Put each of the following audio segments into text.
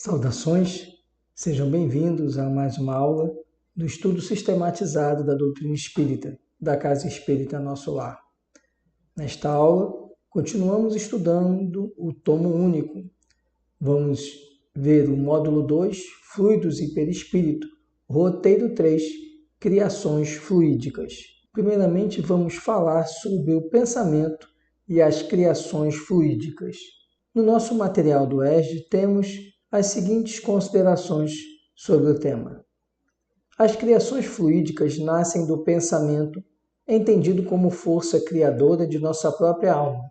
Saudações, sejam bem-vindos a mais uma aula do estudo sistematizado da doutrina espírita, da Casa Espírita Nosso Lar. Nesta aula, continuamos estudando o tomo único. Vamos ver o módulo 2, Fluidos e Perispírito, roteiro 3, Criações Fluídicas. Primeiramente, vamos falar sobre o pensamento e as criações fluídicas. No nosso material do ESD, temos as seguintes considerações sobre o tema. As criações fluídicas nascem do pensamento, entendido como força criadora de nossa própria alma,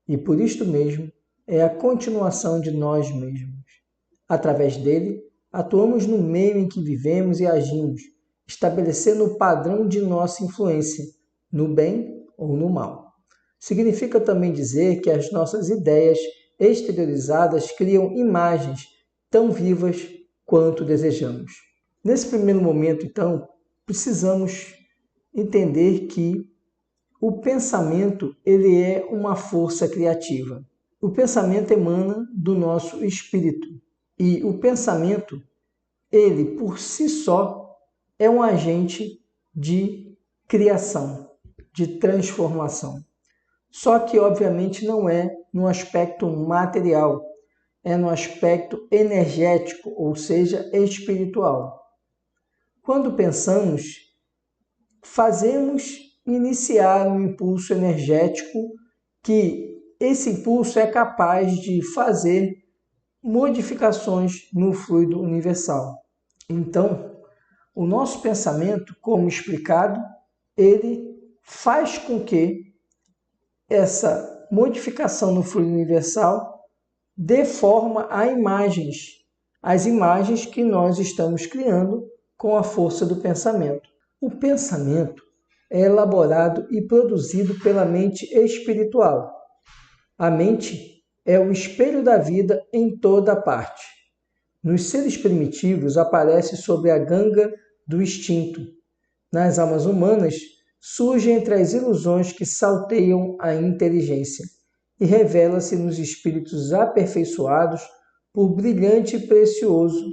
e por isto mesmo é a continuação de nós mesmos. Através dele, atuamos no meio em que vivemos e agimos, estabelecendo o padrão de nossa influência, no bem ou no mal. Significa também dizer que as nossas ideias exteriorizadas criam imagens tão vivas quanto desejamos. Nesse primeiro momento, então, precisamos entender que o pensamento ele é uma força criativa. O pensamento emana do nosso espírito. E o pensamento, ele por si só, é um agente de criação, de transformação. Só que, obviamente, não é no aspecto material, é no aspecto energético, ou seja, espiritual. Quando pensamos, fazemos iniciar um impulso energético que esse impulso é capaz de fazer modificações no fluido universal. Então, o nosso pensamento, como explicado, ele faz com que essa modificação no fluido universal dê forma a imagens, as imagens que nós estamos criando com a força do pensamento. O pensamento é elaborado e produzido pela mente espiritual. A mente é o espelho da vida em toda parte. Nos seres primitivos aparece sob a ganga do instinto. Nas almas humanas, surge entre as ilusões que salteiam a inteligência e revela-se nos espíritos aperfeiçoados por brilhante e precioso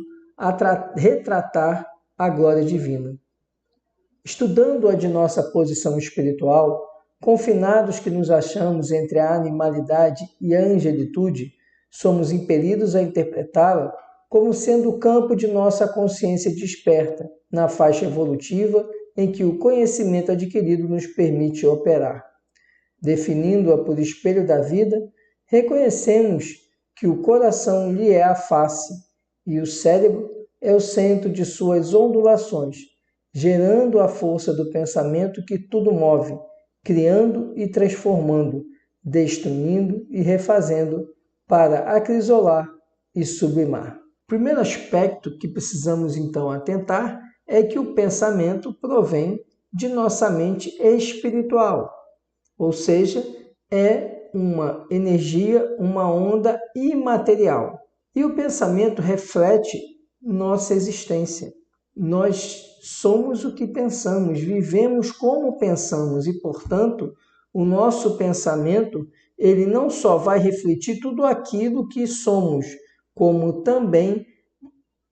retratar a glória divina. Estudando-a de nossa posição espiritual, confinados que nos achamos entre a animalidade e a angelitude, somos impelidos a interpretá-la como sendo o campo de nossa consciência desperta, na faixa evolutiva em que o conhecimento adquirido nos permite operar. Definindo-a por espelho da vida, reconhecemos que o coração lhe é a face e o cérebro é o centro de suas ondulações, gerando a força do pensamento que tudo move, criando e transformando, destruindo e refazendo para acrisolar e sublimar. O primeiro aspecto que precisamos então atentar é que o pensamento provém de nossa mente espiritual, ou seja, é uma energia, uma onda imaterial. E o pensamento reflete nossa existência. Nós somos o que pensamos, vivemos como pensamos e, portanto, o nosso pensamento ele não só vai refletir tudo aquilo que somos, como também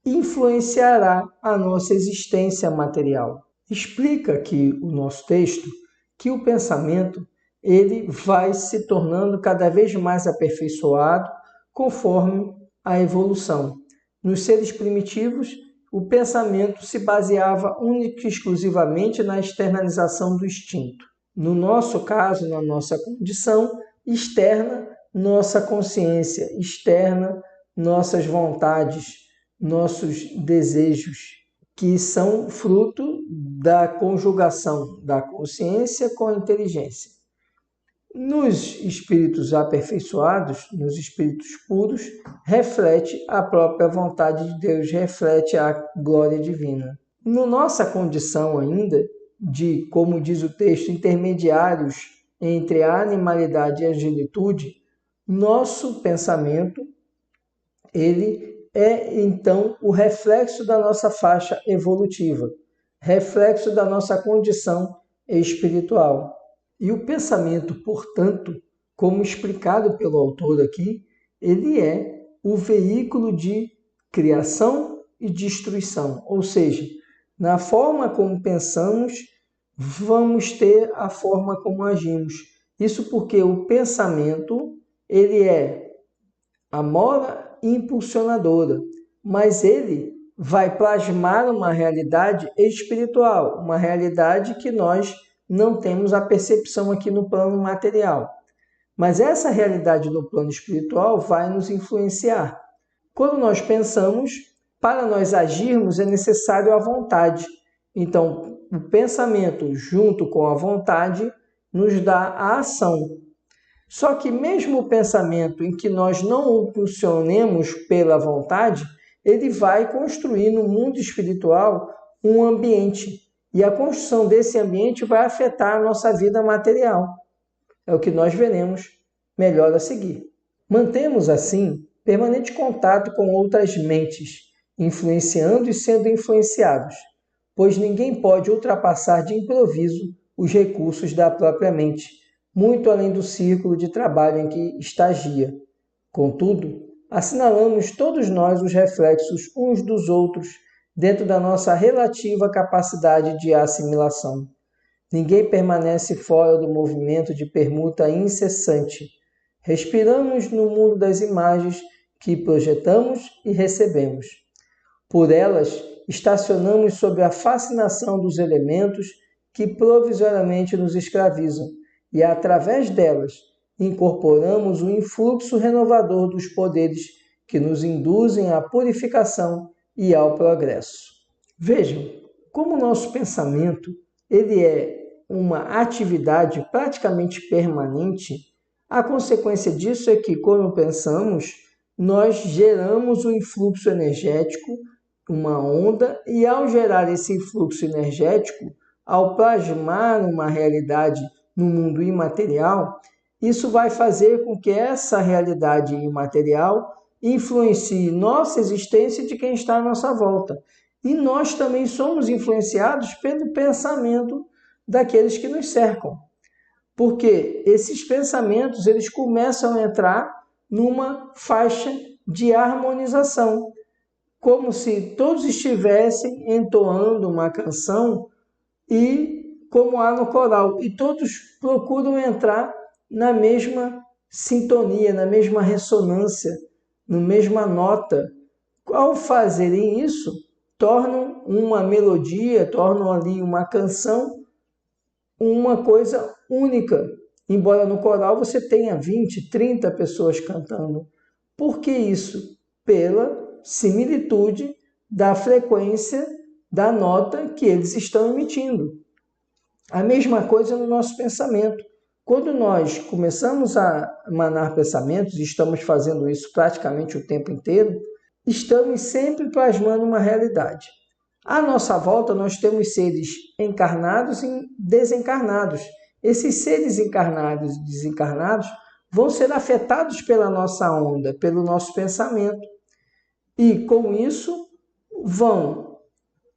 influenciará a nossa existência material. Explica aqui o nosso texto que o pensamento ele vai se tornando cada vez mais aperfeiçoado conforme a evolução. Nos seres primitivos, o pensamento se baseava única e exclusivamente na externalização do instinto. No nosso caso, na nossa condição, externa nossa consciência, externa nossas vontades, nossos desejos, que são fruto da conjugação da consciência com a inteligência. Nos espíritos aperfeiçoados, nos espíritos puros, reflete a própria vontade de Deus, reflete a glória divina. Na nossa condição ainda de, como diz o texto, intermediários entre a animalidade e a angelitude, nosso pensamento ele é então o reflexo da nossa faixa evolutiva, reflexo da nossa condição espiritual. E o pensamento, portanto, como explicado pelo autor aqui, ele é o veículo de criação e destruição. Ou seja, na forma como pensamos, vamos ter a forma como agimos. Isso porque o pensamento, ele é a mola impulsionadora, mas ele vai plasmar uma realidade espiritual, uma realidade que nós não temos a percepção aqui no plano material. Mas essa realidade no plano espiritual vai nos influenciar. Quando nós pensamos, para nós agirmos é necessário a vontade. Então, o pensamento junto com a vontade nos dá a ação. Só que mesmo o pensamento em que nós não o impulsionemos pela vontade, ele vai construir no mundo espiritual um ambiente. E a construção desse ambiente vai afetar a nossa vida material. É o que nós veremos melhor a seguir. Mantemos, assim, permanente contato com outras mentes, influenciando e sendo influenciados, pois ninguém pode ultrapassar de improviso os recursos da própria mente, muito além do círculo de trabalho em que estagia. Contudo, assinalamos todos nós os reflexos uns dos outros dentro da nossa relativa capacidade de assimilação. Ninguém permanece fora do movimento de permuta incessante. Respiramos no mundo das imagens que projetamos e recebemos. Por elas, estacionamos sob a fascinação dos elementos que provisoriamente nos escravizam, e através delas incorporamos o influxo renovador dos poderes que nos induzem à purificação e ao progresso. Vejam como o nosso pensamento ele é uma atividade praticamente permanente. A consequência disso é que, quando pensamos, nós geramos um influxo energético, uma onda, e ao gerar esse influxo energético, ao plasmar uma realidade no mundo imaterial, isso vai fazer com que essa realidade imaterial influencie nossa existência e de quem está à nossa volta. E nós também somos influenciados pelo pensamento daqueles que nos cercam. Porque esses pensamentos eles começam a entrar numa faixa de harmonização, como se todos estivessem entoando uma canção e como há no coral, e todos procuram entrar na mesma sintonia, na mesma ressonância, na mesma nota. Ao fazerem isso, tornam uma melodia, tornam ali uma canção, uma coisa única. Embora no coral você tenha 20, 30 pessoas cantando. Por que isso? Pela similitude da frequência da nota que eles estão emitindo. A mesma coisa no nosso pensamento. Quando nós começamos a emanar pensamentos, e estamos fazendo isso praticamente o tempo inteiro, estamos sempre plasmando uma realidade. À nossa volta, nós temos seres encarnados e desencarnados. Esses seres encarnados e desencarnados vão ser afetados pela nossa onda, pelo nosso pensamento. E, com isso, vão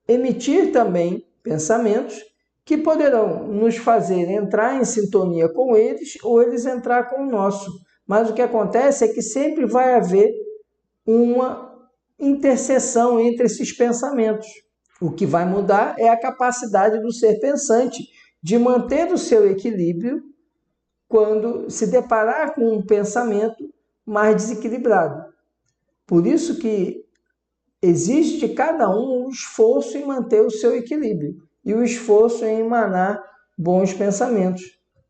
emitir também pensamentos que poderão nos fazer entrar em sintonia com eles ou eles entrar com o nosso. Mas o que acontece é que sempre vai haver uma interseção entre esses pensamentos. O que vai mudar é a capacidade do ser pensante de manter o seu equilíbrio quando se deparar com um pensamento mais desequilibrado. Por isso que exige de cada um esforço em manter o seu equilíbrio e o esforço em emanar bons pensamentos.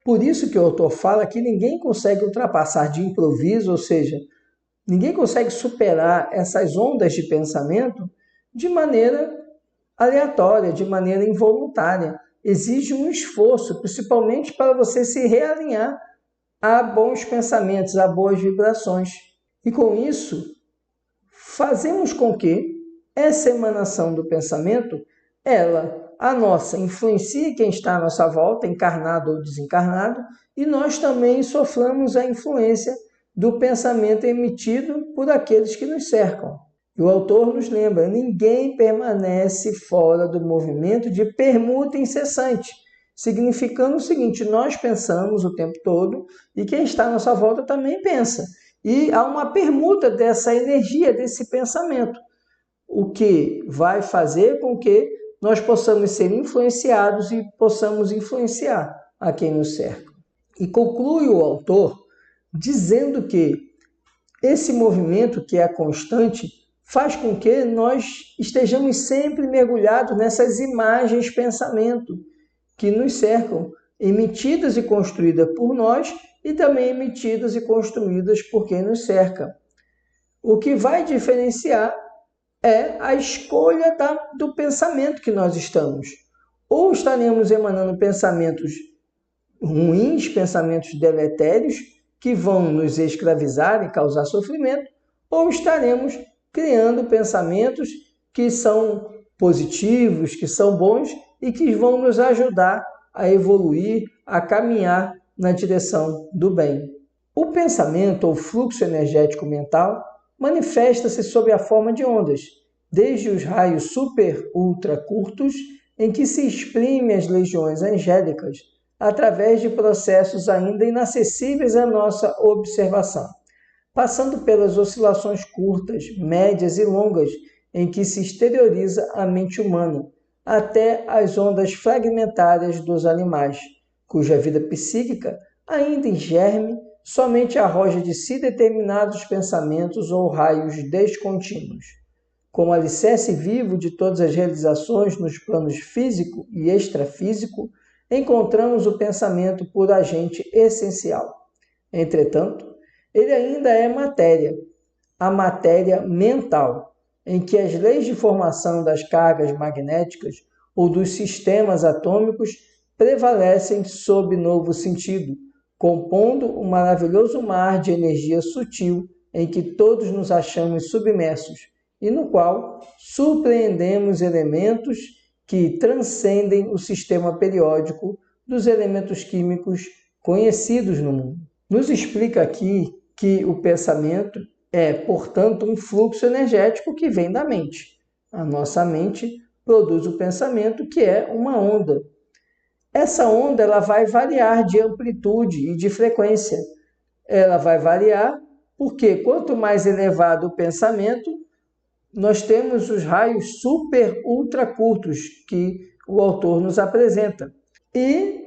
Por isso que o autor fala que ninguém consegue ultrapassar de improviso, ou seja, ninguém consegue superar essas ondas de pensamento de maneira aleatória, de maneira involuntária. Exige um esforço, principalmente para você se realinhar a bons pensamentos, a boas vibrações. E com isso, fazemos com que essa emanação do pensamento, a nossa, influencie quem está à nossa volta, encarnado ou desencarnado, e nós também soframos a influência do pensamento emitido por aqueles que nos cercam. E o autor nos lembra, ninguém permanece fora do movimento de permuta incessante, significando o seguinte, nós pensamos o tempo todo e quem está à nossa volta também pensa. E há uma permuta dessa energia, desse pensamento. o que vai fazer com que nós possamos ser influenciados e possamos influenciar a quem nos cerca. E conclui o autor dizendo que esse movimento, que é constante, faz com que nós estejamos sempre mergulhados nessas imagens pensamento que nos cercam, emitidas e construídas por nós e também emitidas e construídas por quem nos cerca. O que vai diferenciar é a escolha do pensamento que nós estamos. Ou estaremos emanando pensamentos ruins, pensamentos deletérios, que vão nos escravizar e causar sofrimento, ou estaremos criando pensamentos que são positivos, que são bons e que vão nos ajudar a evoluir, a caminhar na direção do bem. O pensamento ou fluxo energético mental manifesta-se sob a forma de ondas, desde os raios super ultra curtos, em que se exprime as legiões angélicas, através de processos ainda inacessíveis à nossa observação, passando pelas oscilações curtas, médias e longas, em que se exterioriza a mente humana, até as ondas fragmentárias dos animais, cuja vida psíquica, ainda em germe, somente arroja de si determinados pensamentos ou raios descontínuos. Como alicerce vivo de todas as realizações nos planos físico e extrafísico, encontramos o pensamento por agente essencial. Entretanto, ele ainda é matéria, a matéria mental, em que as leis de formação das cargas magnéticas ou dos sistemas atômicos prevalecem sob novo sentido, compondo um maravilhoso mar de energia sutil em que todos nos achamos submersos e no qual surpreendemos elementos que transcendem o sistema periódico dos elementos químicos conhecidos no mundo. Nos explica aqui que o pensamento é, portanto, um fluxo energético que vem da mente. A nossa mente produz o pensamento, que é uma onda. Essa onda ela vai variar de amplitude e de frequência. Ela vai variar porque quanto mais elevado o pensamento, nós temos os raios super ultra curtos que o autor nos apresenta. E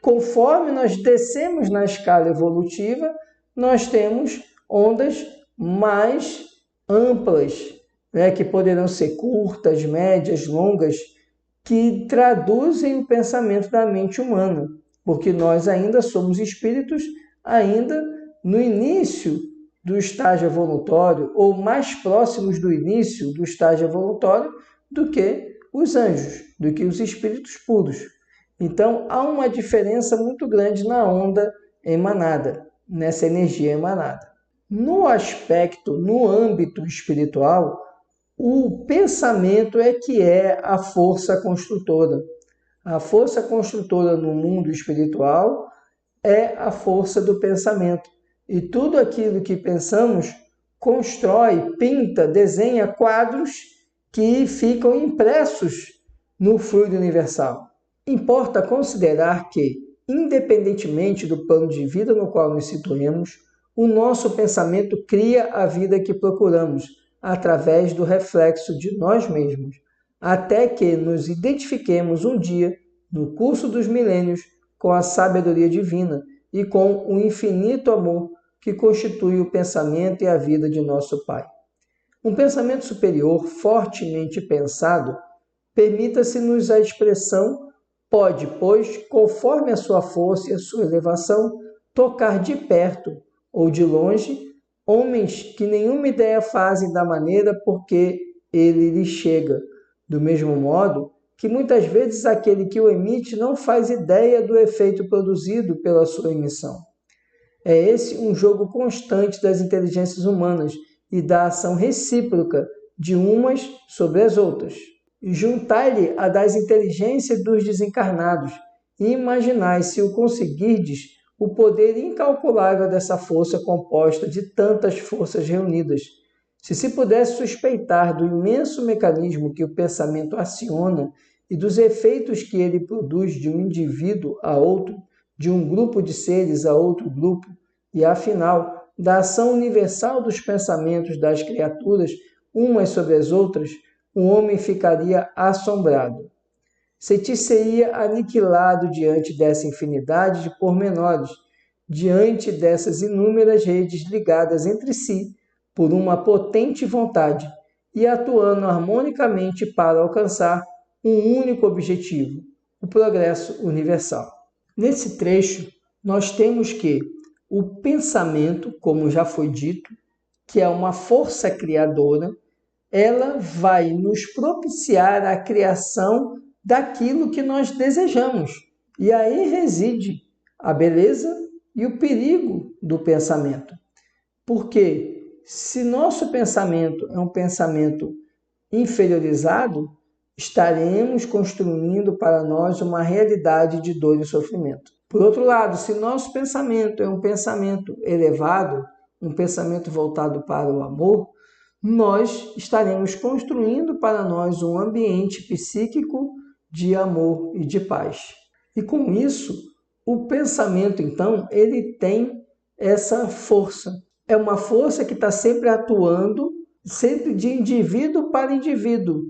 conforme nós descemos na escala evolutiva, nós temos ondas mais amplas, né, que poderão ser curtas, médias, longas, que traduzem o pensamento da mente humana, porque nós ainda somos espíritos, ainda no início do estágio evolutório, ou mais próximos do início do estágio evolutório do que os anjos, do que os espíritos puros. Então, há uma diferença muito grande na onda emanada, nessa energia emanada. No aspecto, no âmbito espiritual, o pensamento é que é a força construtora. A força construtora no mundo espiritual é a força do pensamento. E tudo aquilo que pensamos constrói, pinta, desenha quadros que ficam impressos no fluido universal. Importa considerar que, independentemente do plano de vida no qual nos situemos, o nosso pensamento cria a vida que procuramos, através do reflexo de nós mesmos, até que nos identifiquemos um dia, no curso dos milênios, com a sabedoria divina e com o infinito amor que constitui o pensamento e a vida de nosso Pai. Um pensamento superior, fortemente pensado, permita-se-nos a expressão, pode, pois, conforme a sua força e a sua elevação, tocar de perto ou de longe homens que nenhuma ideia fazem da maneira porque ele lhes chega. Do mesmo modo que muitas vezes aquele que o emite não faz ideia do efeito produzido pela sua emissão. É esse um jogo constante das inteligências humanas e da ação recíproca de umas sobre as outras. Juntai-lhe a das inteligências dos desencarnados e imaginai, se o conseguirdes, o poder incalculável dessa força composta de tantas forças reunidas. Se pudesse suspeitar do imenso mecanismo que o pensamento aciona e dos efeitos que ele produz de um indivíduo a outro, de um grupo de seres a outro grupo, e, afinal, da ação universal dos pensamentos das criaturas, umas sobre as outras, o homem ficaria assombrado. Sentir-se-ia aniquilado diante dessa infinidade de pormenores, diante dessas inúmeras redes ligadas entre si por uma potente vontade e atuando harmonicamente para alcançar um único objetivo, o progresso universal. Nesse trecho, nós temos que o pensamento, como já foi dito, que é uma força criadora, ela vai nos propiciar a criação daquilo que nós desejamos. E aí reside a beleza e o perigo do pensamento. Porque se nosso pensamento é um pensamento inferiorizado, estaremos construindo para nós uma realidade de dor e sofrimento. Por outro lado, se nosso pensamento é um pensamento elevado, um pensamento voltado para o amor, nós estaremos construindo para nós um ambiente psíquico de amor e de paz. E com isso, o pensamento, então, ele tem essa força. É uma força que está sempre atuando, sempre de indivíduo para indivíduo,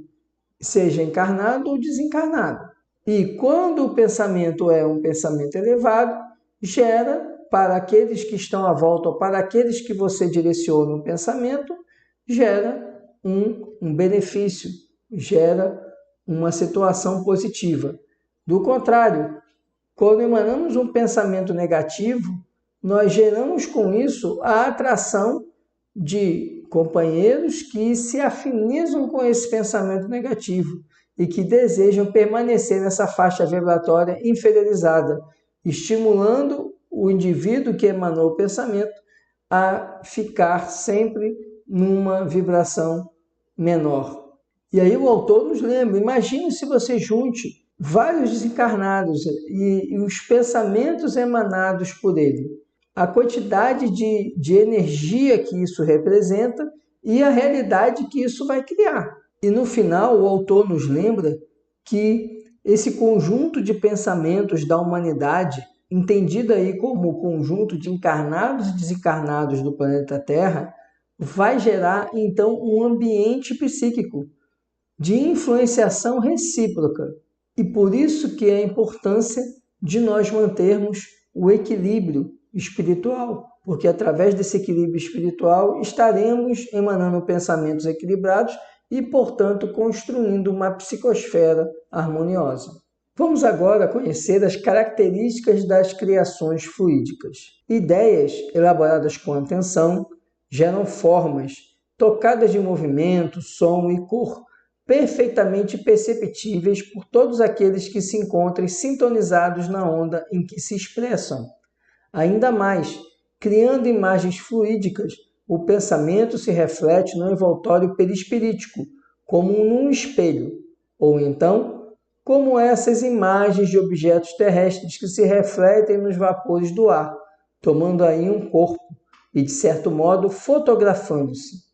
seja encarnado ou desencarnado. E quando o pensamento é um pensamento elevado, gera para aqueles que estão à volta, ou para aqueles que você direciona o pensamento, gera um benefício, gera uma situação positiva. Do contrário, quando emanamos um pensamento negativo, nós geramos com isso a atração de companheiros que se afinizam com esse pensamento negativo e que desejam permanecer nessa faixa vibratória inferiorizada, estimulando o indivíduo que emanou o pensamento a ficar sempre numa vibração menor. E aí o autor nos lembra, imagine se você junte vários desencarnados e os pensamentos emanados por ele, a quantidade de energia que isso representa e a realidade que isso vai criar. E no final o autor nos lembra que esse conjunto de pensamentos da humanidade, entendido aí como o conjunto de encarnados e desencarnados do planeta Terra, vai gerar então um ambiente psíquico de influenciação recíproca. E por isso que é a importância de nós mantermos o equilíbrio espiritual, porque através desse equilíbrio espiritual estaremos emanando pensamentos equilibrados e, portanto, construindo uma psicosfera harmoniosa. Vamos agora conhecer as características das criações fluídicas. Ideias elaboradas com atenção geram formas tocadas de movimento, som e cor, perfeitamente perceptíveis por todos aqueles que se encontrem sintonizados na onda em que se expressam. Ainda mais, criando imagens fluídicas, o pensamento se reflete no envoltório perispirítico, como num espelho, ou então, como essas imagens de objetos terrestres que se refletem nos vapores do ar, tomando aí um corpo e, de certo modo, fotografando-se.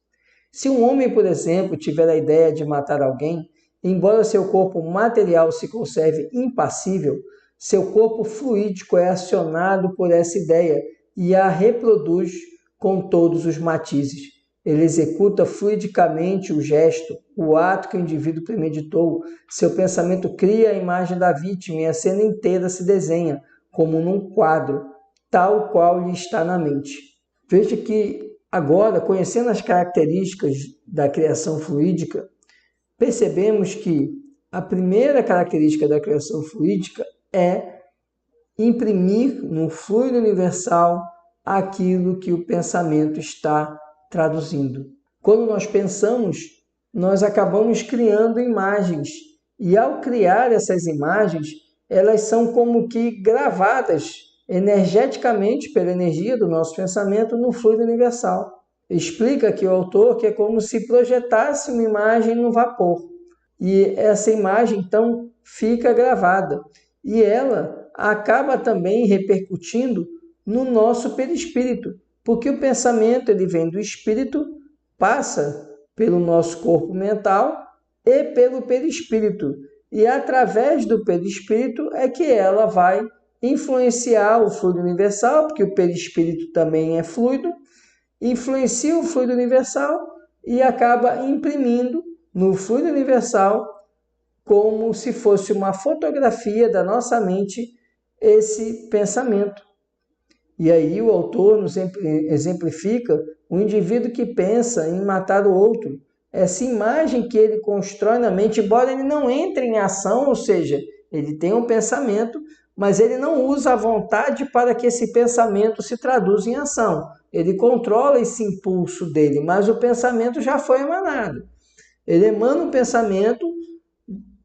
Se um homem, por exemplo, tiver a ideia de matar alguém, embora seu corpo material se conserve impassível, seu corpo fluídico é acionado por essa ideia e a reproduz com todos os matizes. Ele executa fluidicamente o gesto, o ato que o indivíduo premeditou. Seu pensamento cria a imagem da vítima e a cena inteira se desenha, como num quadro, tal qual lhe está na mente. Veja que agora, conhecendo as características da criação fluídica, percebemos que a primeira característica da criação fluídica é imprimir no fluido universal aquilo que o pensamento está traduzindo. Quando nós pensamos, nós acabamos criando imagens, e ao criar essas imagens, elas são como que gravadas energeticamente pela energia do nosso pensamento no fluido universal. Explica aqui o autor que é como se projetasse uma imagem no vapor. E essa imagem, então, fica gravada. E ela acaba também repercutindo no nosso perispírito, porque o pensamento ele vem do espírito, passa pelo nosso corpo mental e pelo perispírito. E através do perispírito é que ela vai influenciar o fluido universal, porque o perispírito também é fluido, influencia o fluido universal e acaba imprimindo no fluido universal, como se fosse uma fotografia da nossa mente, esse pensamento. E aí o autor nos exemplifica o indivíduo que pensa em matar o outro. Essa imagem que ele constrói na mente, embora ele não entre em ação, ou seja, ele tem um pensamento, mas ele não usa a vontade para que esse pensamento se traduza em ação. Ele controla esse impulso dele, mas o pensamento já foi emanado. Ele emana um pensamento,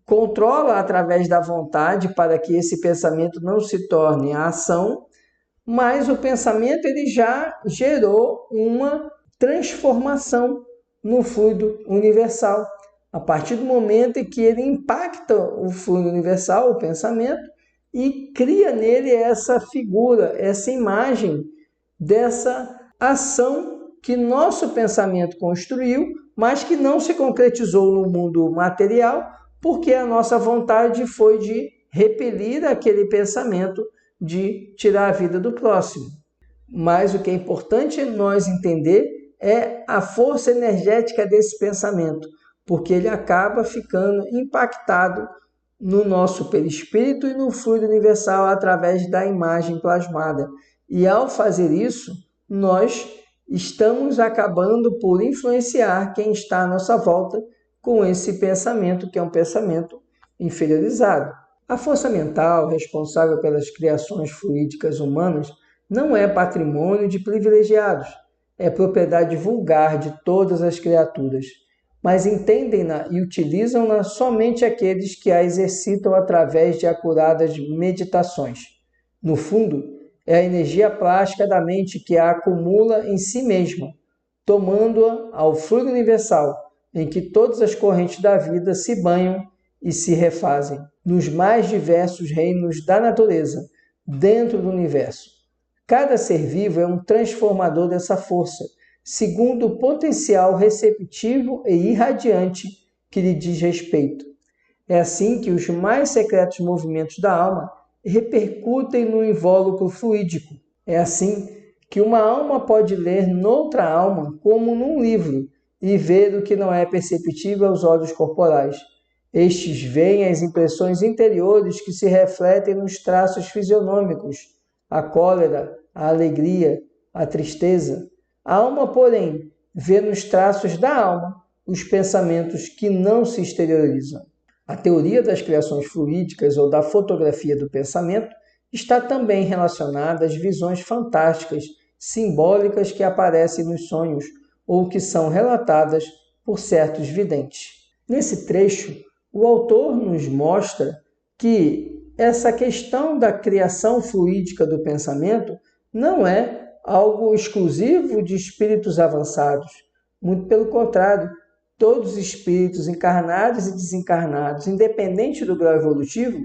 controla através da vontade para que esse pensamento não se torne a ação, mas o pensamento ele já gerou uma transformação no fluido universal. A partir do momento em que ele impacta o fluido universal, o pensamento, e cria nele essa figura, essa imagem dessa ação que nosso pensamento construiu, mas que não se concretizou no mundo material, porque a nossa vontade foi de repelir aquele pensamento de tirar a vida do próximo. Mas o que é importante nós entender é a força energética desse pensamento, porque ele acaba ficando impactado no nosso perispírito e no fluido universal através da imagem plasmada. E ao fazer isso, nós estamos acabando por influenciar quem está à nossa volta com esse pensamento, que é um pensamento inferiorizado. A força mental responsável pelas criações fluídicas humanas não é patrimônio de privilegiados, é propriedade vulgar de todas as criaturas, mas entendem-na e utilizam-na somente aqueles que a exercitam através de acuradas meditações. No fundo, é a energia plástica da mente que a acumula em si mesma, tomando-a ao fluido universal, em que todas as correntes da vida se banham e se refazem, nos mais diversos reinos da natureza, dentro do universo. Cada ser vivo é um transformador dessa força, segundo o potencial receptivo e irradiante que lhe diz respeito. É assim que os mais secretos movimentos da alma repercutem no invólucro fluídico. É assim que uma alma pode ler noutra alma como num livro e ver o que não é perceptível aos olhos corporais. Estes veem as impressões interiores que se refletem nos traços fisionômicos, a cólera, a alegria, a tristeza. A alma, porém, vê nos traços da alma os pensamentos que não se exteriorizam. A teoria das criações fluídicas ou da fotografia do pensamento está também relacionada às visões fantásticas, simbólicas que aparecem nos sonhos ou que são relatadas por certos videntes. Nesse trecho, o autor nos mostra que essa questão da criação fluídica do pensamento não é algo exclusivo de espíritos avançados. Muito pelo contrário, todos os espíritos encarnados e desencarnados, independente do grau evolutivo,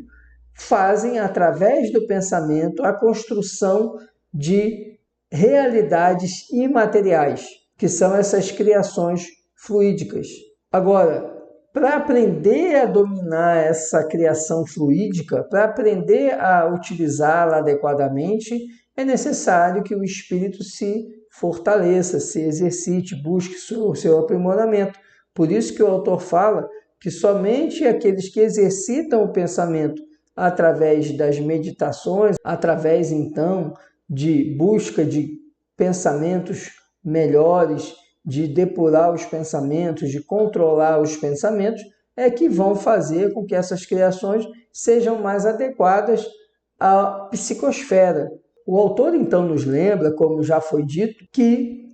fazem, através do pensamento, a construção de realidades imateriais, que são essas criações fluídicas. Agora, para aprender a dominar essa criação fluídica, para aprender a utilizá-la adequadamente, é necessário que o espírito se fortaleça, se exercite, busque o seu aprimoramento. Por isso que o autor fala que somente aqueles que exercitam o pensamento através das meditações, através então de busca de pensamentos melhores, de depurar os pensamentos, de controlar os pensamentos, é que vão fazer com que essas criações sejam mais adequadas à psicosfera. O autor então nos lembra, como já foi dito, que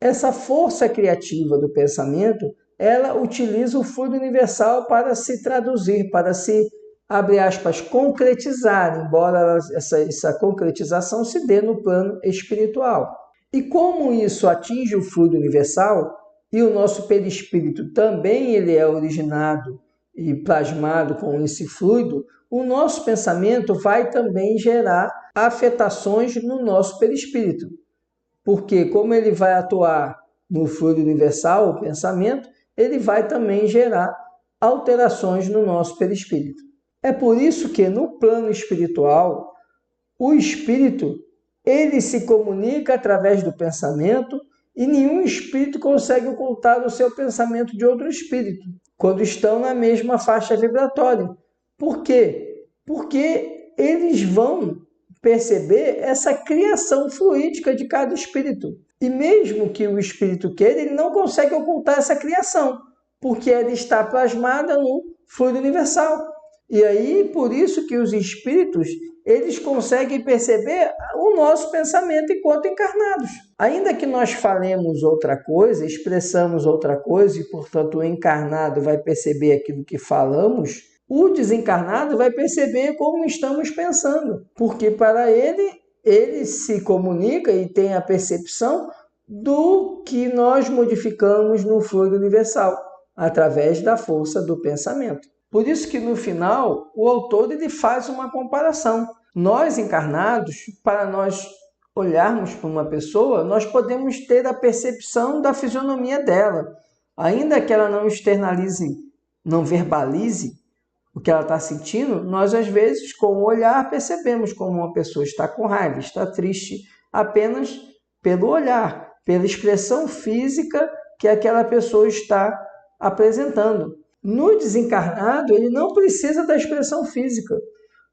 essa força criativa do pensamento, ela utiliza o fluido universal para se traduzir, para se, abre aspas, concretizar, embora essa concretização se dê no plano espiritual. E como isso atinge o fluido universal, e o nosso perispírito também ele é originado e plasmado com esse fluido, o nosso pensamento vai também gerar afetações no nosso perispírito. Porque como ele vai atuar no fluido universal, o pensamento, ele vai também gerar alterações no nosso perispírito. É por isso que no plano espiritual, o espírito ele se comunica através do pensamento E nenhum espírito consegue ocultar o seu pensamento de outro espírito, quando estão na mesma faixa vibratória. Por quê? Porque eles vão perceber essa criação fluídica de cada espírito. E mesmo que o espírito queira, ele não consegue ocultar essa criação, porque ela está plasmada no fluido universal. E aí, por isso que os espíritos, eles conseguem perceber o nosso pensamento enquanto encarnados. Ainda que nós falemos outra coisa, expressamos outra coisa, e, portanto, o encarnado vai perceber aquilo que falamos, o desencarnado vai perceber como estamos pensando, porque para ele se comunica e tem a percepção do que nós modificamos no fluido universal, através da força do pensamento. Por isso que no final o autor ele faz uma comparação. Nós encarnados, para nós olharmos para uma pessoa, nós podemos ter a percepção da fisionomia dela, ainda que ela não externalize, não verbalize o que ela está sentindo, nós às vezes com o olhar percebemos como uma pessoa está com raiva, está triste, apenas pelo olhar, pela expressão física que aquela pessoa está apresentando. No desencarnado, ele não precisa da expressão física,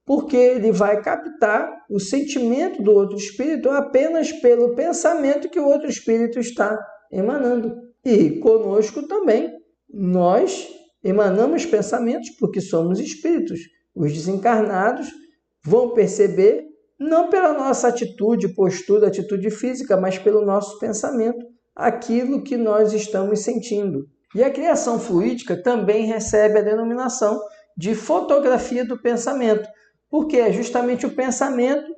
porque ele vai captar o sentimento do outro espírito apenas pelo pensamento que o outro espírito está emanando. E conosco também, nós emanamos pensamentos porque somos espíritos. Os desencarnados vão perceber, não pela nossa atitude, postura, atitude física, mas pelo nosso pensamento, aquilo que nós estamos sentindo. E a criação fluídica também recebe a denominação de fotografia do pensamento, porque é justamente o pensamento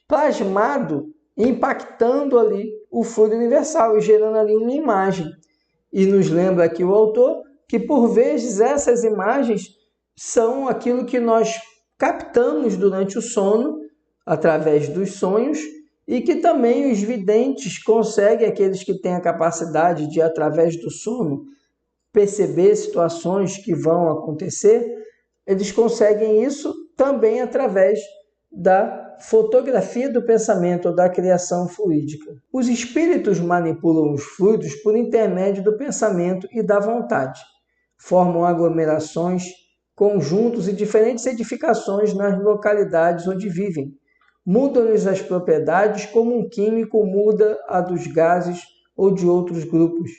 plasmado, impactando ali o fluido universal e gerando ali uma imagem. E nos lembra aqui o autor que, por vezes, essas imagens são aquilo que nós captamos durante o sono, através dos sonhos, e que também os videntes conseguem, aqueles que têm a capacidade de, através do sono, perceber situações que vão acontecer, eles conseguem isso também através da fotografia do pensamento ou da criação fluídica. Os espíritos manipulam os fluidos por intermédio do pensamento e da vontade. Formam aglomerações, conjuntos e diferentes edificações nas localidades onde vivem. Mudam-lhes as propriedades como um químico muda a dos gases ou de outros grupos,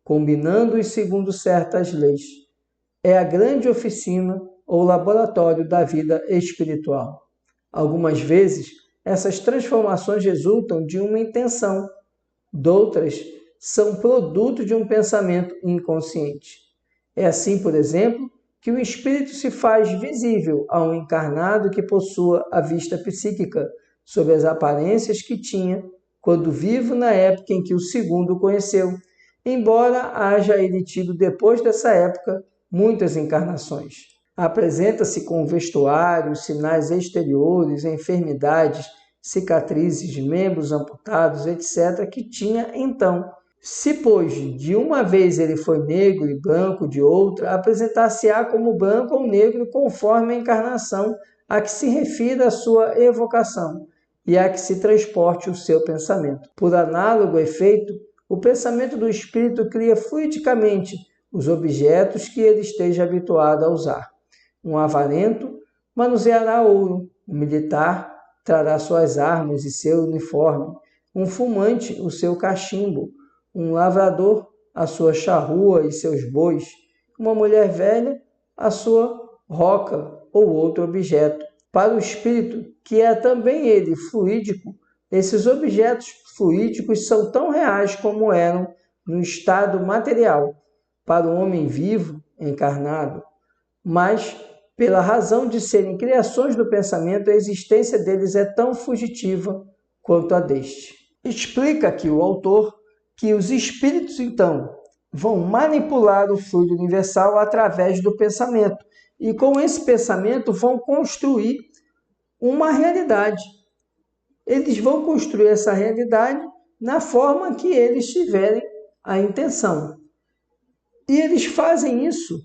combinando-os segundo certas leis. É a grande oficina ou laboratório da vida espiritual. Algumas vezes, essas transformações resultam de uma intenção, doutras são produto de um pensamento inconsciente. É assim, por exemplo, que o espírito se faz visível a um encarnado que possua a vista psíquica sobre as aparências que tinha quando vivo na época em que o segundo o conheceu, embora haja ele tido depois dessa época muitas encarnações. Apresenta-se com vestuários, sinais exteriores, enfermidades, cicatrizes, membros amputados, etc., que tinha então. Se, pois, de uma vez ele foi negro e branco de outra, apresentar-se-á como branco ou negro conforme a encarnação a que se refira a sua evocação e a que se transporte o seu pensamento. Por análogo efeito, o pensamento do espírito cria fluidicamente os objetos que ele esteja habituado a usar. Um avarento manuseará ouro, um militar trará suas armas e seu uniforme, um fumante o seu cachimbo, um lavrador a sua charrua e seus bois, uma mulher velha a sua roca ou outro objeto. Para o espírito, que é também ele fluídico, esses objetos fluídicos são tão reais como eram no estado material para o homem vivo, encarnado, mas pela razão de serem criações do pensamento, a existência deles é tão fugitiva quanto a deste. Explica aqui o autor que os espíritos, então, vão manipular o fluido universal através do pensamento e com esse pensamento vão construir uma realidade. Eles vão construir essa realidade na forma que eles tiverem a intenção. E eles fazem isso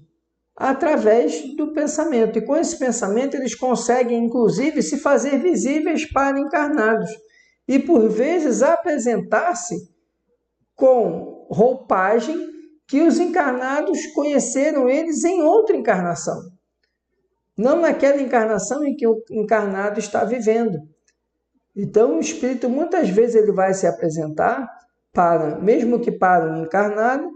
através do pensamento. E com esse pensamento eles conseguem, inclusive, se fazer visíveis para encarnados. E, por vezes, apresentar-se com roupagem que os encarnados conheceram eles em outra encarnação. Não naquela encarnação em que o encarnado está vivendo. Então, o espírito, muitas vezes, ele vai se apresentar, mesmo que para um encarnado,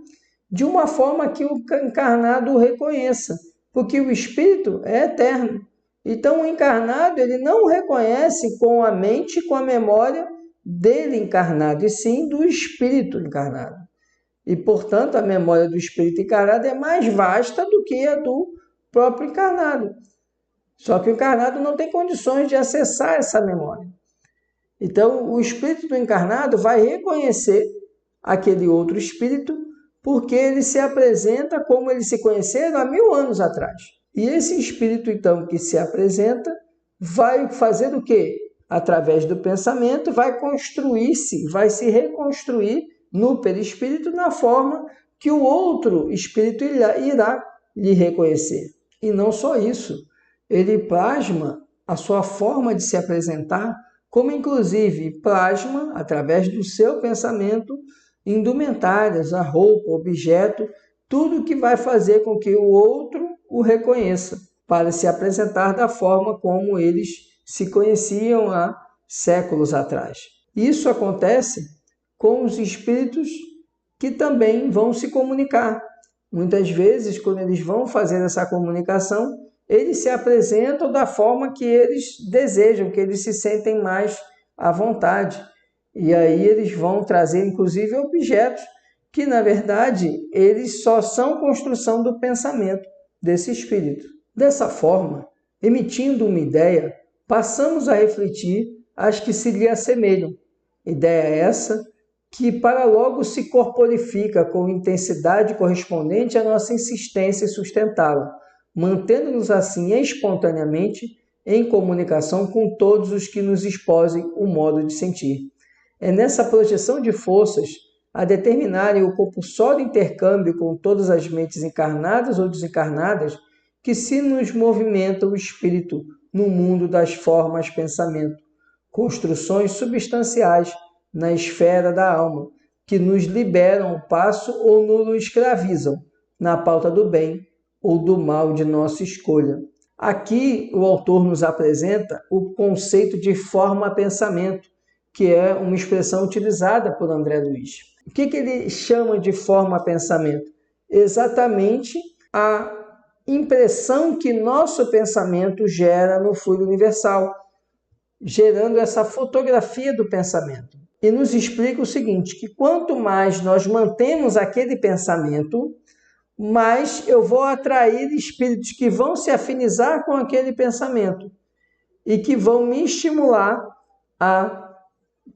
de uma forma que o encarnado o reconheça, porque o espírito é eterno. Então, o encarnado, ele não o reconhece com a mente e com a memória dele encarnado, e sim do espírito encarnado. E, portanto, a memória do espírito encarnado é mais vasta do que a do próprio encarnado. Só que o encarnado não tem condições de acessar essa memória. Então, o espírito do encarnado vai reconhecer aquele outro espírito porque ele se apresenta como eles se conheceram há 1000 anos atrás. E esse espírito, então, que se apresenta, vai fazer o quê? Através do pensamento, vai construir-se, vai se reconstruir no perispírito na forma que o outro espírito irá lhe reconhecer. E não só isso, ele plasma a sua forma de se apresentar, como inclusive plasma, através do seu pensamento, indumentárias, a roupa, objeto, tudo que vai fazer com que o outro o reconheça, para se apresentar da forma como eles se conheciam há séculos atrás. Isso acontece com os espíritos que também vão se comunicar. Muitas vezes, quando eles vão fazer essa comunicação, eles se apresentam da forma que eles desejam, que eles se sentem mais à vontade. E aí eles vão trazer, inclusive, objetos que, na verdade, eles só são construção do pensamento desse espírito. Dessa forma, emitindo uma ideia, passamos a refletir as que se lhe assemelham. Ideia essa que para logo se corporifica com intensidade correspondente à nossa insistência em sustentá-la, mantendo-nos assim espontaneamente em comunicação com todos os que nos exposem o modo de sentir. É nessa projeção de forças a determinarem o compulsório intercâmbio com todas as mentes encarnadas ou desencarnadas que se nos movimenta o espírito no mundo das formas pensamento, construções substanciais na esfera da alma, que nos liberam o passo ou nos escravizam na pauta do bem ou do mal de nossa escolha. Aqui o autor nos apresenta o conceito de forma-pensamento, que é uma expressão utilizada por André Luiz. O que ele chama de forma-pensamento? Exatamente a impressão que nosso pensamento gera no fluido universal, gerando essa fotografia do pensamento. E nos explica o seguinte, que quanto mais nós mantemos aquele pensamento, mais eu vou atrair espíritos que vão se afinizar com aquele pensamento e que vão me estimular a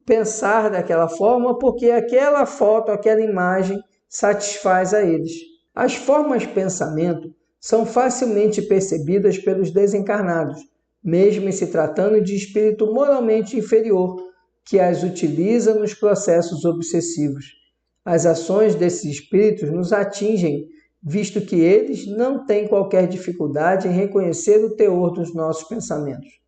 pensar daquela forma, porque aquela foto, aquela imagem satisfaz a eles. As formas de pensamento são facilmente percebidas pelos desencarnados, mesmo em se tratando de espírito moralmente inferior, que as utiliza nos processos obsessivos. As ações desses espíritos nos atingem, visto que eles não têm qualquer dificuldade em reconhecer o teor dos nossos pensamentos.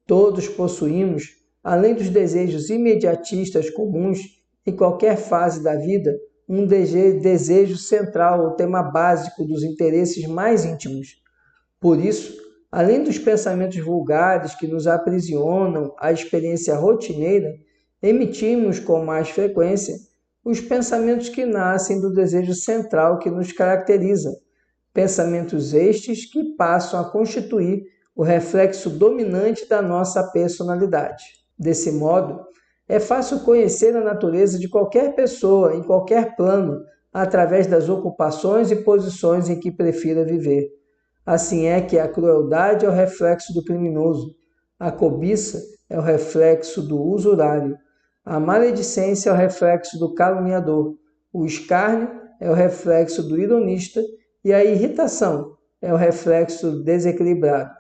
Todos possuímos, além dos desejos imediatistas comuns em qualquer fase da vida, um desejo central, o tema básico dos interesses mais íntimos. Por isso, além dos pensamentos vulgares que nos aprisionam à experiência rotineira, emitimos com mais frequência os pensamentos que nascem do desejo central que nos caracteriza, pensamentos estes que passam a constituir o reflexo dominante da nossa personalidade. Desse modo, é fácil conhecer a natureza de qualquer pessoa, em qualquer plano, através das ocupações e posições em que prefira viver. Assim é que a crueldade é o reflexo do criminoso, a cobiça é o reflexo do usurário, a maledicência é o reflexo do caluniador, o escárnio é o reflexo do ironista e a irritação é o reflexo do desequilibrado,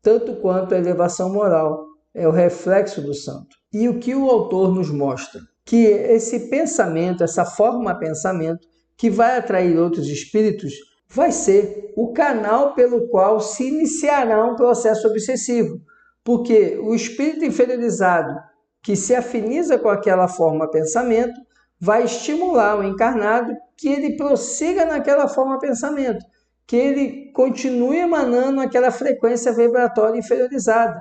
tanto quanto a elevação moral é o reflexo do santo. E o que o autor nos mostra? Que esse pensamento, essa forma-pensamento, que vai atrair outros espíritos, vai ser o canal pelo qual se iniciará um processo obsessivo. Porque o espírito inferiorizado, que se afiniza com aquela forma-pensamento, vai estimular o encarnado que ele prossiga naquela forma de pensamento, que ele continue emanando aquela frequência vibratória inferiorizada.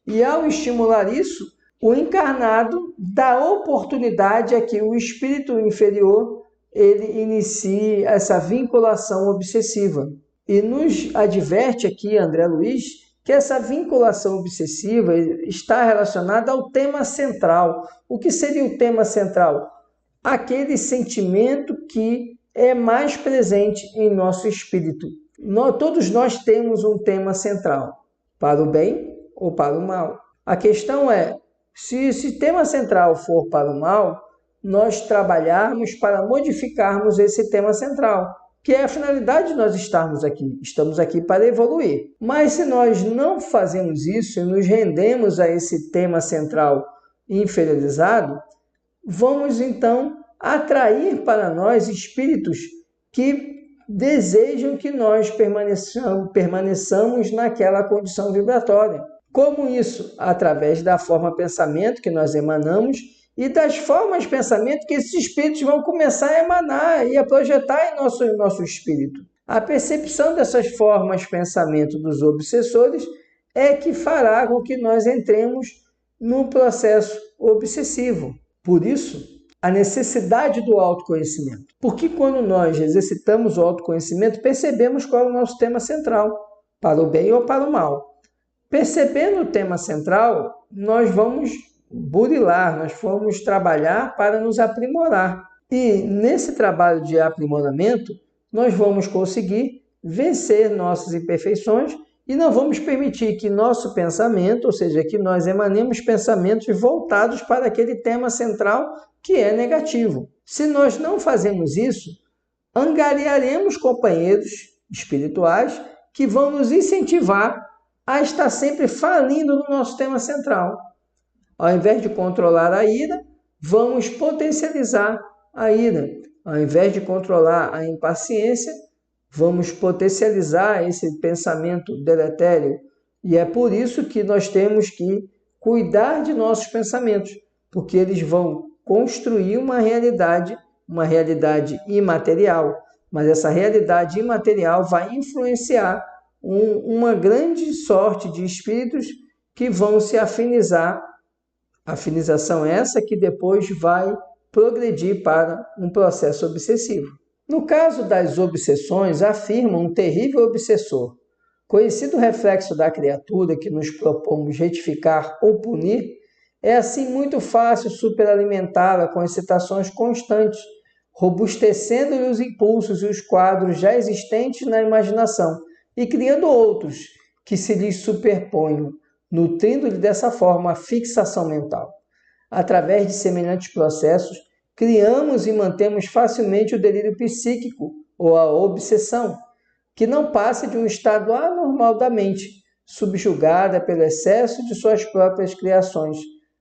E ao estimular isso, o encarnado dá oportunidade a que o espírito inferior ele inicie essa vinculação obsessiva. E nos adverte aqui André Luiz que essa vinculação obsessiva está relacionada ao tema central. O que seria o tema central? Aquele sentimento que é mais presente em nosso espírito. Todos nós temos um tema central, para o bem ou para o mal. A questão é, se esse tema central for para o mal, nós trabalharmos para modificarmos esse tema central, que é a finalidade de nós estarmos aqui. Estamos aqui para evoluir. Mas se nós não fazemos isso e nos rendemos a esse tema central inferiorizado, vamos então atrair para nós espíritos que desejam que nós permaneçamos naquela condição vibratória. Como isso? Através da forma pensamento que nós emanamos e das formas de pensamento que esses espíritos vão começar a emanar e a projetar em nosso espírito. A percepção dessas formas de pensamento dos obsessores é que fará com que nós entremos no processo obsessivo. Por isso, a necessidade do autoconhecimento. Porque quando nós exercitamos o autoconhecimento, percebemos qual é o nosso tema central, para o bem ou para o mal. Percebendo o tema central, nós vamos burilar, nós vamos trabalhar para nos aprimorar. E nesse trabalho de aprimoramento, nós vamos conseguir vencer nossas imperfeições e não vamos permitir que nosso pensamento, ou seja, que nós emanemos pensamentos voltados para aquele tema central que é negativo. Se nós não fazemos isso, angariaremos companheiros espirituais que vão nos incentivar a estar sempre falindo no nosso tema central. Ao invés de controlar a ira, vamos potencializar a ira. Ao invés de controlar a impaciência, vamos potencializar esse pensamento deletério. E é por isso que nós temos que cuidar de nossos pensamentos, porque eles vão construir uma realidade imaterial. Mas essa realidade imaterial vai influenciar uma grande sorte de espíritos que vão se afinizar. Afinização essa que depois vai progredir para um processo obsessivo. No caso das obsessões, afirma um terrível obsessor, conhecido reflexo da criatura que nos propomos retificar ou punir, é assim muito fácil superalimentá-la com excitações constantes, robustecendo-lhe os impulsos e os quadros já existentes na imaginação e criando outros que se lhes superponham, nutrindo-lhe dessa forma a fixação mental. Através de semelhantes processos, criamos e mantemos facilmente o delírio psíquico ou a obsessão, que não passa de um estado anormal da mente, subjugada pelo excesso de suas próprias criações,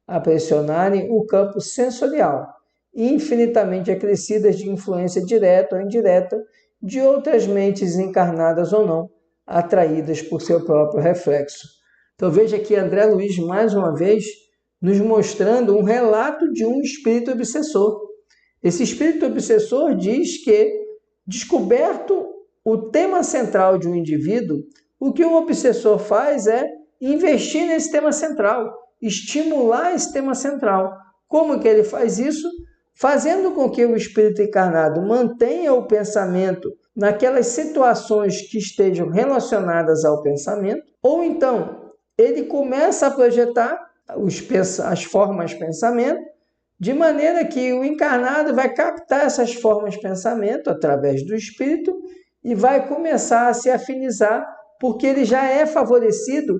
a pressionarem o campo sensorial, infinitamente acrescidas de influência direta ou indireta de outras mentes encarnadas ou não, atraídas por seu próprio reflexo. Então veja aqui André Luiz, mais uma vez, nos mostrando um relato de um espírito obsessor. Esse espírito obsessor diz que, descoberto o tema central de um indivíduo, o que o obsessor faz é investir nesse tema central, estimular esse tema central. Como que ele faz isso? Fazendo com que o espírito encarnado mantenha o pensamento naquelas situações que estejam relacionadas ao pensamento, ou então ele começa a projetar as formas de pensamento, de maneira que o encarnado vai captar essas formas de pensamento através do espírito e vai começar a se afinizar, porque ele já é favorecido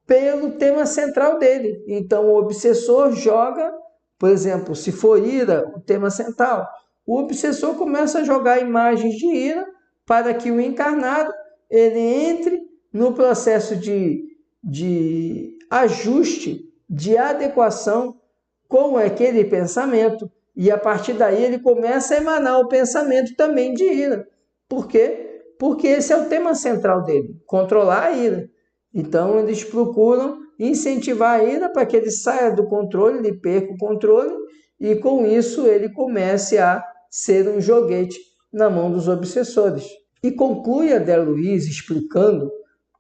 pelo tema central dele. Então o obsessor joga, por exemplo, se for ira, o tema central, o obsessor começa a jogar imagens de ira para que o encarnado ele entre no processo de ajuste, de adequação com aquele pensamento, e a partir daí ele começa a emanar o pensamento também de ira. Por quê? Porque esse é o tema central dele, controlar a ira. Então eles procuram incentivar a ira para que ele saia do controle, ele perca o controle e com isso ele comece a ser um joguete na mão dos obsessores. E conclui André Luiz explicando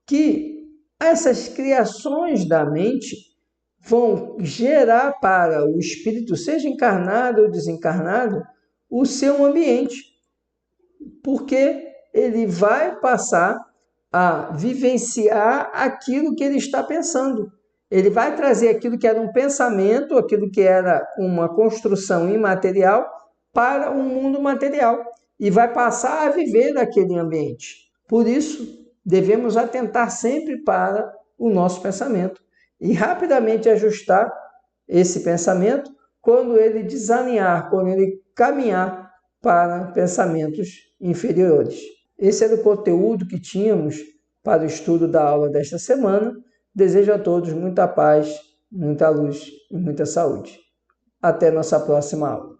que essas criações da mente vão gerar para o espírito, seja encarnado ou desencarnado, o seu ambiente, porque ele vai passar a vivenciar aquilo que ele está pensando. Ele vai trazer aquilo que era um pensamento, aquilo que era uma construção imaterial, para o mundo material e vai passar a viver naquele ambiente. Por isso, devemos atentar sempre para o nosso pensamento e rapidamente ajustar esse pensamento quando ele desalinhar, quando ele caminhar para pensamentos inferiores. Esse era o conteúdo que tínhamos para o estudo da aula desta semana. Desejo a todos muita paz, muita luz e muita saúde. Até nossa próxima aula.